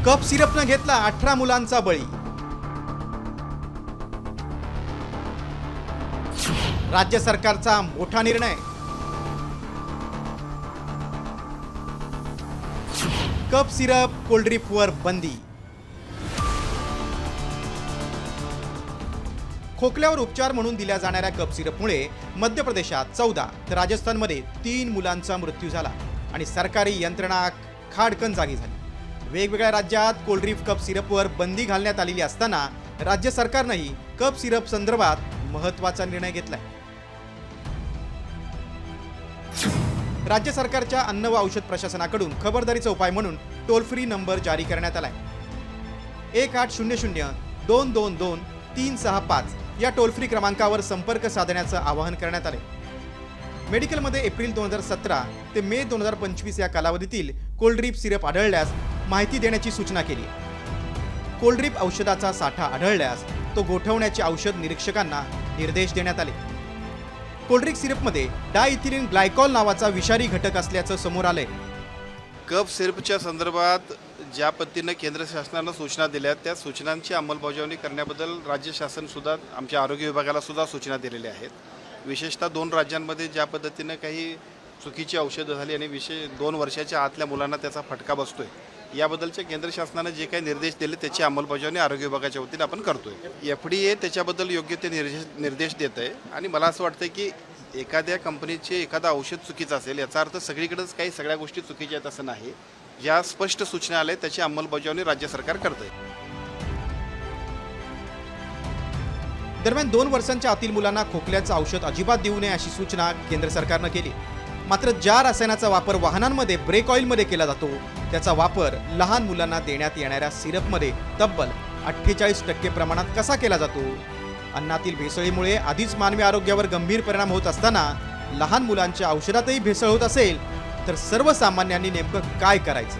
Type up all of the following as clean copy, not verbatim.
Cup सिरपनं घेतला 18 मुलांचा बळी। राज्य सरकारचा मोठा निर्णय। कप सिरप कोल्ड्रिंकवर बंदी। खोकल्यावर उपचार म्हणून दिल्या जाणाऱ्या कप सिरपमुळे मध्य प्रदेशात 14 तर राजस्थानमध्ये 3 मुलांचा मृत्यू झाला आणि सरकारी यंत्रणा खाडकन जागी झाली। वेगवेगळ्या राज्यात कोल्ड्रिंक कप सिरपवर बंदी घालण्यात आलेली असताना राज्य सरकारनेही कप सिरप संदर्भात महत्त्वाचा निर्णय घेतलाय। राज्य सरकारच्या अन्न व औषध प्रशासनाकडून खबरदारीचा उपाय म्हणून टोल फ्री नंबर जारी करण्यात आलाय। 1800-222-365 या टोल फ्री क्रमांकावर संपर्क साधण्याचं आवाहन करण्यात आले। मेडिकलमध्ये एप्रिल 2017 ते मे 2025 या कालावधीतील कोल्ड्रिंक सिरप आढळल्यास माहिती देण्याची सूचना केली। कोल्ड्रिंक औषधाचा साठा आढळल्यास तो गोठवण्याचे औषध निरीक्षकांना निर्देश देण्यात आले। कोल्ड्रिंक सिरपमध्ये डायइथिलीन ग्लायकॉल नावाचा विषारी घटक असल्याचं समोर आलंय। कप सिरपच्या संदर्भात ज्या पद्धतीनं केंद्र शासनानं सूचना दिल्या त्या सूचनांची अंमलबजावणी करण्याबद्दल राज्य शासन सुद्धा आमच्या आरोग्य विभागाला सुद्धा सूचना दिलेल्या आहेत। विशेषतः 2 राज्यांमध्ये ज्या पद्धतीनं काही चुकीची औषधं झाली आणि 2 वर्षाच्या आतल्या मुलांना त्याचा फटका बसतोय, याबद्दलच्या केंद्र शासनाने जे काही निर्देश दिले त्याची अंमलबजावणी आरोग्य विभागाच्या वतीने आपण करतोय। FDA त्याच्याबद्दल योग्य ते निर्देश देत आहे आणि मला असं वाटतं की एखाद्या कंपनीचे एखादा औषध चुकीचं असेल याचा अर्थ सगळीकडेच काही सगळ्या गोष्टी चुकीच्या आहेत असं नाही। ज्या स्पष्ट सूचना आल्या त्याची अंमलबजावणी राज्य सरकार करतंय। दरम्यान 2 वर्षांच्या आतील मुलांना खोकल्याचं औषध अजिबात देऊ नये अशी सूचना केंद्र सरकारनं केली। मात्र ज्या रसायनाचा वापर वाहनांमध्ये ब्रेक ऑइलमध्ये केला जातो त्याचा वापर लहान मुलांना देण्यात येणाऱ्या सिरपमध्ये तब्बल 48% प्रमाणात कसा केला जातो? अन्नातील भेसळीमुळे आधीच मानवी आरोग्यावर गंभीर परिणाम होत असताना लहान मुलांच्या औषधातही भेसळ होत असेल तर सर्वसामान्यांनी नेमकं काय करायचं?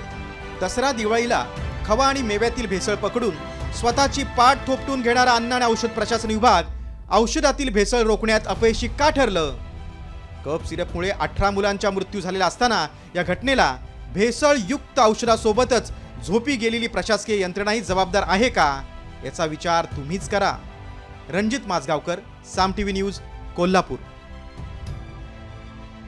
दसरा दिवाळीला खवा आणि मेव्यातील भेसळ पकडून स्वतःची पाठ थोपटून घेणारा अन्न आणि औषध प्रशासन विभाग औषधातील भेसळ रोखण्यात अपयशी का ठरलं? कप सिरपमुळे 18 मुलांचा मृत्यू झालेला असताना या घटनेला भेसळयुक्त औषधासोबतच झोपी गेलेली प्रशासकीय यंत्रणाही जबाबदार आहे का? याचा विचार तुम्हीच करा। रणजित माजगावकर, साम टीव्ही न्यूज, कोल्हापूर।